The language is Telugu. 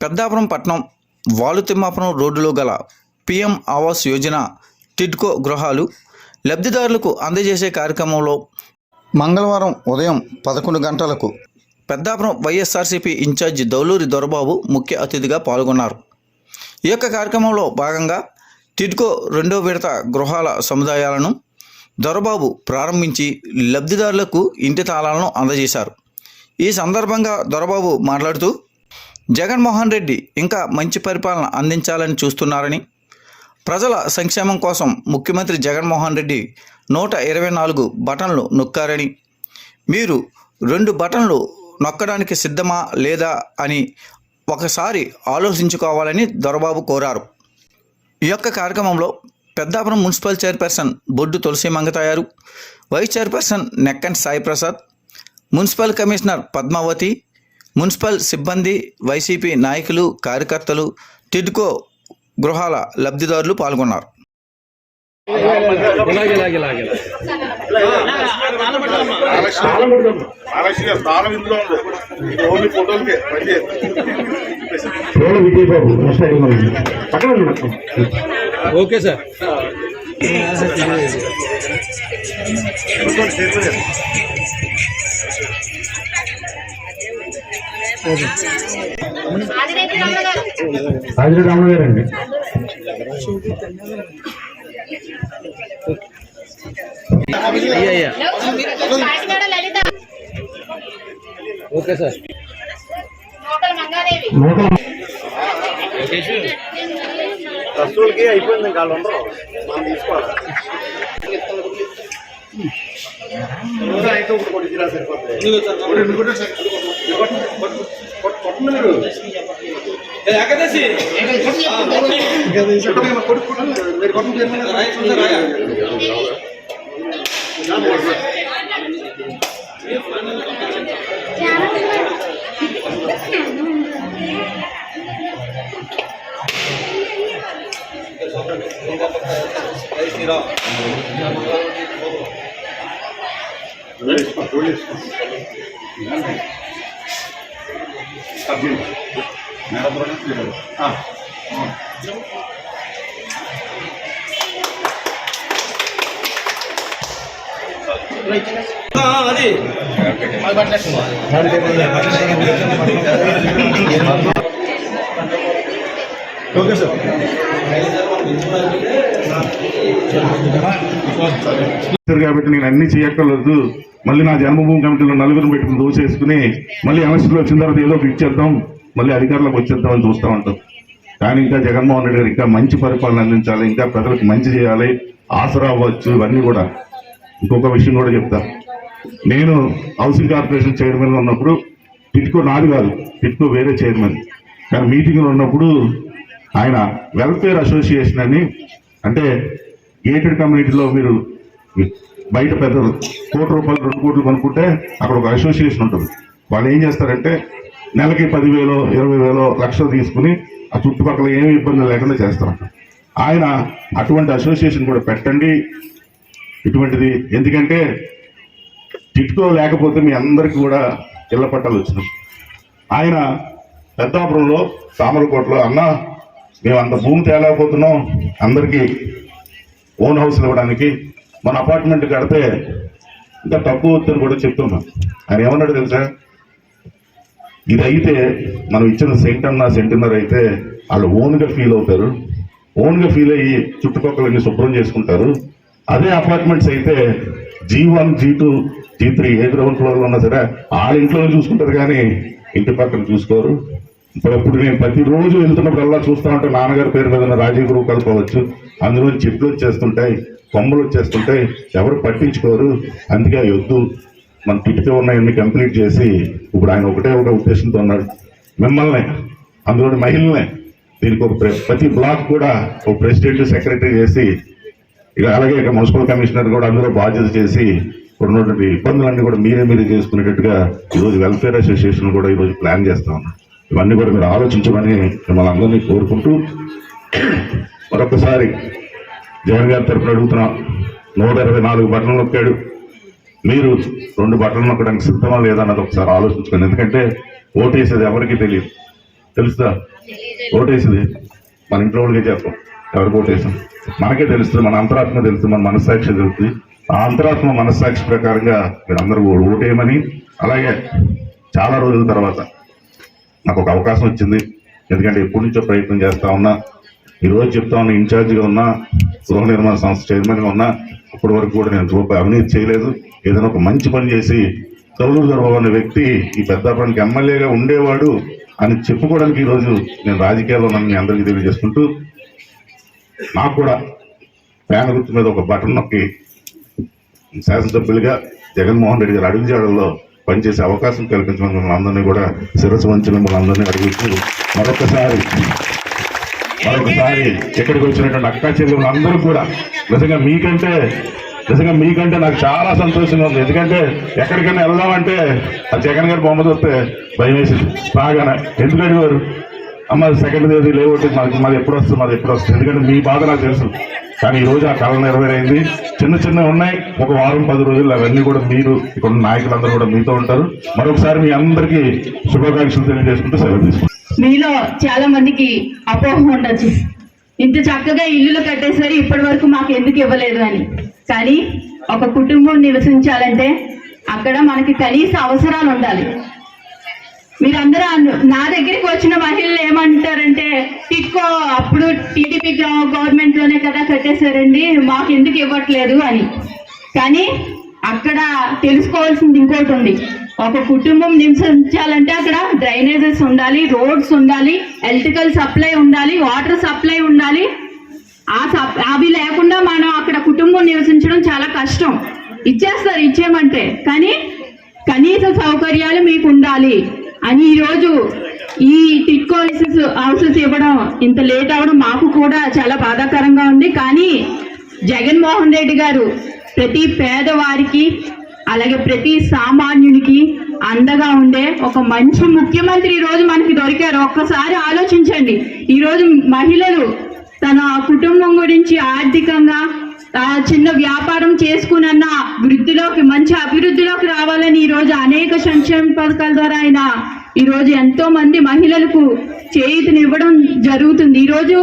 పెద్దాపురం పట్టణం వాలుతిమ్మాపురం రోడ్డులో గల పిఎం ఆవాస్ యోజన టిడ్కో గృహాలు లబ్ధిదారులకు అందజేసే కార్యక్రమంలో మంగళవారం ఉదయం 11 గంటలకు పెద్దాపురం వైఎస్ఆర్సీపీ ఇన్ఛార్జి దౌలూరి దొరబాబు ముఖ్య అతిథిగా పాల్గొన్నారు. ఈ యొక్క కార్యక్రమంలో భాగంగా టిడ్కో 2వ విడత గృహాల సముదాయాలను దొరబాబు ప్రారంభించి లబ్ధిదారులకు ఇంటి తాళాలను అందజేశారు. ఈ సందర్భంగా దొరబాబు మాట్లాడుతూ జగన్మోహన్ రెడ్డి ఇంకా మంచి పరిపాలన అందించాలని చూస్తున్నారని, ప్రజల సంక్షేమం కోసం ముఖ్యమంత్రి జగన్మోహన్ రెడ్డి 124 బటన్లు నొక్కారని, మీరు 2 బటన్లు నొక్కడానికి సిద్ధమా లేదా అని ఒకసారి ఆలోచించుకోవాలని దొరబాబు కోరారు. ఈ యొక్క కార్యక్రమంలో Peddapuram municipal chairperson Boddu Tulasi Mangatayaru, vice chairperson Nekkanti Sai Prasad, municipal commissioner Padmavathi, municipal సిబ్బంది, వైసీపీ నాయకులు, కార్యకర్తలు, టిడ్కో గృహాల లబ్ధిదారులు పాల్గొన్నారు. Okay sir. రాజరెడ్డి రామణ గారు అండి. Okay sir. రసూలకి అయిపోయింది ఇంకా వాళ్ళు మనం తీసుకోవాలి. అయితే ఒకటి కొట్టిరా సరిపోతుంది. Okay sir. కాబట్టి నేను అన్ని చేయక్కర్లేదు. మళ్ళీ నా జన్మభూమి కమిటీలో 4 పెట్టుకుని దోసేసుకుని మళ్ళీ ఎలక్షన్లో వచ్చిన తర్వాత ఏదో ఇచ్చేద్దాం, మళ్ళీ అధికారంలోకి వచ్చేద్దామని చూస్తూ ఉంటాం. కానీ ఇంకా జగన్మోహన్ రెడ్డి గారు ఇంకా మంచి పరిపాలన అందించాలి, ఇంకా ప్రజలకు మంచి చేయాలి, ఆసరా అవ్వచ్చు. ఇవన్నీ కూడా ఇంకొక విషయం కూడా చెప్తా. నేను హౌసింగ్ కార్పొరేషన్ చైర్మన్గా ఉన్నప్పుడు టిడ్కో నాది కాదు, టిడ్కో వేరే చైర్మన్. కానీ మీటింగ్లో ఉన్నప్పుడు ఆయన వెల్ఫేర్ అసోసియేషన్ అని, అంటే గేటెడ్ కమ్యూనిటీలో మీరు బయట పెద్ద ₹1 కోట్లు 2 కోట్లు కొనుక్కుంటే అక్కడ ఒక అసోసియేషన్ ఉంటుంది. వాళ్ళు ఏం చేస్తారంటే నెలకి 10,000 20,000 లక్షలు తీసుకుని ఆ చుట్టుపక్కల ఏమి ఇబ్బందులు లేకుండా చేస్తారు. ఆయన అటువంటి అసోసియేషన్ కూడా పెట్టండి ఇటువంటిది. ఎందుకంటే టిడ్కో లేకపోతే మీ అందరికీ కూడా ఇళ్ల పట్టాలు వచ్చినాయి. ఆయన పెద్దాపురంలో సామర్లకోటలో అన్న మేము అంత భూమి తేలేకపోతున్నాం, అందరికీ ఓన్ హౌస్లు ఇవ్వడానికి మన అపార్ట్మెంట్ కడితే ఇంకా తక్కువ వద్దని కూడా చెప్తున్నాం. ఆయన ఏమన్నాడు తెలుసా, ఇది అయితే మనం ఇచ్చిన సెంటున్నర అయితే వాళ్ళు ఓన్గా ఫీల్ అవుతారు, ఓన్గా ఫీల్ అయ్యి చుట్టుపక్కలన్నీ శుభ్రం చేసుకుంటారు. అదే అపార్ట్మెంట్స్ అయితే G1 G2 G3 ఏ గ్రౌండ్ ఫ్లోర్లో ఉన్నా సరే వాళ్ళ ఇంట్లోనే చూసుకుంటారు, కానీ ఇంటి పక్కన చూసుకోరు. ఇప్పుడు నేను ప్రతిరోజు వెళ్తున్నప్పుడల్లా చూస్తూ ఉంటే నాన్నగారి పేరు మీద రాజీవ్ గృహ కలపవచ్చు, అందులో చెట్లు వచ్చేస్తుంటాయి, కొమ్మలు వచ్చేస్తుంటాయి, ఎవరు పట్టించుకోరు. అందుకే వద్దు, మన టిడ్కో ఉన్నాయన్నీ కంప్లీట్ చేసి ఇప్పుడు ఆయన ఒకటే ఉద్దేశంతో ఉన్నాడు, మిమ్మల్ని అందులో మహిళల్ని దీనికి ఒక ప్రతి బ్లాక్ కూడా ఒక ప్రెసిడెంట్ సెక్రటరీ చేసి, ఇక అలాగే ఇక మున్సిపల్ కమిషనర్ కూడా అందులో బాధ్యత చేసి ఉన్నటువంటి ఇబ్బందులన్నీ కూడా మీరే చేసుకునేటట్టుగా ఈరోజు వెల్ఫేర్ అసోసియేషన్ కూడా ఈరోజు ప్లాన్ చేస్తా ఉన్నాం. ఇవన్నీ కూడా మీరు ఆలోచించమని మిమ్మల్ని అందరినీ కోరుకుంటూ మరొకసారి జగన్ గారి తరఫున అడుగుతున్నాం. 124 బటన్లు నొక్కాడు, మీరు 2 బటన్లు నొక్కడానికి సిద్ధమా లేదా అన్నది ఒకసారి ఆలోచించుకోండి. ఎందుకంటే ఓటేసేది ఎవరికి తెలియదు, తెలుసా? ఓటేసింది మన ఇంట్లో వాళ్ళకే చెప్పం ఎవరికి ఓటేసాం. మనకే తెలుస్తుంది, మన అంతరాత్మ తెలుస్తుంది, మన మనస్సాక్షి తెలుస్తుంది. ఆ అంతరాత్మ మనస్సాక్షి ప్రకారంగా మీరందరూ ఓటేయమని, అలాగే చాలా రోజుల తర్వాత నాకు ఒక అవకాశం వచ్చింది. ఎందుకంటే ఎప్పటి నుంచో ప్రయత్నం చేస్తా ఉన్నా, ఈరోజు చెప్తా ఉన్నా ఇన్ఛార్జిగా ఉన్నా, గృహ నిర్మాణ సంస్థ చైర్మన్గా ఉన్నా, ఇప్పటి వరకు కూడా నేను రూపాయి అవినీతి చేయలేదు. ఏదైనా ఒక మంచి పని చేసి తౌలూరు దొరబాబు అనే వ్యక్తి ఈ పెద్దాపురానికి ఎమ్మెల్యేగా ఉండేవాడు అని చెప్పుకోవడానికి ఈరోజు నేను రాజకీయాల్లో నన్ను మీ అందరికీ తెలియజేసుకుంటూ, నాకు కూడా ఫ్యాన్ గుర్తు మీద ఒక బటన్ నొక్కి శాసనసభ్యులుగా జగన్మోహన్ రెడ్డి గారు అడుగుజాడల్లో పనిచేసే అవకాశం కల్పించడం మిమ్మల్ని అందరినీ కూడా శిరస్సు వంచి మిమ్మల్ని అందరినీ అడుగుతూ మరొకసారి ఇక్కడికి వచ్చినటువంటి అక్కా చెల్లెలు అందరూ కూడా నిజంగా మీకంటే నాకు చాలా సంతోషంగా ఉంది. ఎందుకంటే ఎక్కడికైనా వెళ్దామంటే ఆ జగన్ గారి బొమ్మ చూస్తే భయం వేసింది బాగానే. ఎందుకంటే వారు అమ్మ సెకండ్ తేదీ లేవట్టి మాది ఎప్పుడు వస్తుంది ఎందుకంటే మీ బాధ నాకు తెలుసు. కానీ ఈ రోజు ఆ కళ నెరవేరైంది. చిన్న ఉన్నాయి, ఒక వారం 10 రోజులు అవన్నీ కూడా మీరు ఇక్కడ నాయకులందరూ కూడా మీతో ఉంటారు. మరొకసారి మీ అందరికీ శుభాకాంక్షలు తెలియజేసుకుంటూ సెలవు తీసుకుంటాం. మీలో చాలా మందికి అపోహ ఉండొచ్చు, ఇంత చక్కగా ఇల్లులు కట్టేసరి ఇప్పటి వరకు మాకు ఎందుకు ఇవ్వలేదు అని. కానీ ఒక కుటుంబం నివసించాలంటే అక్కడ మనకి కనీస అవసరాలు ఉండాలి. మీరందరూ నా దగ్గరికి వచ్చిన మహిళలు ఏమంటారంటే, టిట్కో అప్పుడు టీడీపీ గవర్నమెంట్ లోనే కదా కట్టేశారండి, మాకు ఎందుకు ఇవ్వట్లేదు అని. కానీ అక్కడ తెలుసుకోవాల్సింది ఇంకోటి ఉంది. ఒక కుటుంబం నివసించాలంటే అక్కడ డ్రైనేజెస్ ఉండాలి, రోడ్స్ ఉండాలి, ఎలక్ట్రికల్ సప్లై ఉండాలి, వాటర్ సప్లై ఉండాలి. అవి లేకుండా మనం అక్కడ కుటుంబం నివసించడం చాలా కష్టం. ఇచ్చేయమంటే, కానీ కనీస సౌకర్యాలు మీకు ఉండాలి అని ఈరోజు ఈ టిట్కో హౌసెస్ ఇవ్వడం ఇంత లేట్ అవ్వడం మాకు కూడా చాలా బాధాకరంగా ఉంది. కానీ జగన్మోహన్ రెడ్డి గారు ప్రతి పేదవారికి అలాగే ప్రతి సామాన్యునికి అండగా ఉండే ఒక మంచి ముఖ్యమంత్రి ఈ రోజు మనకి దొరికారు. ఒక్కసారి ఆలోచించండి, ఈ రోజు మహిళలు తన కుటుంబం గురించి ఆర్థికంగా చిన్న వ్యాపారం చేసుకున్న వృద్ధిలోకి మంచి అభివృద్ధిలోకి రావాలని ఈ రోజు అనేక సంక్షేమ పథకాల ద్వారా ఆయన ఈ రోజు ఎంతో మంది మహిళలకు చేయూతనివ్వడం జరుగుతుంది. ఈ రోజు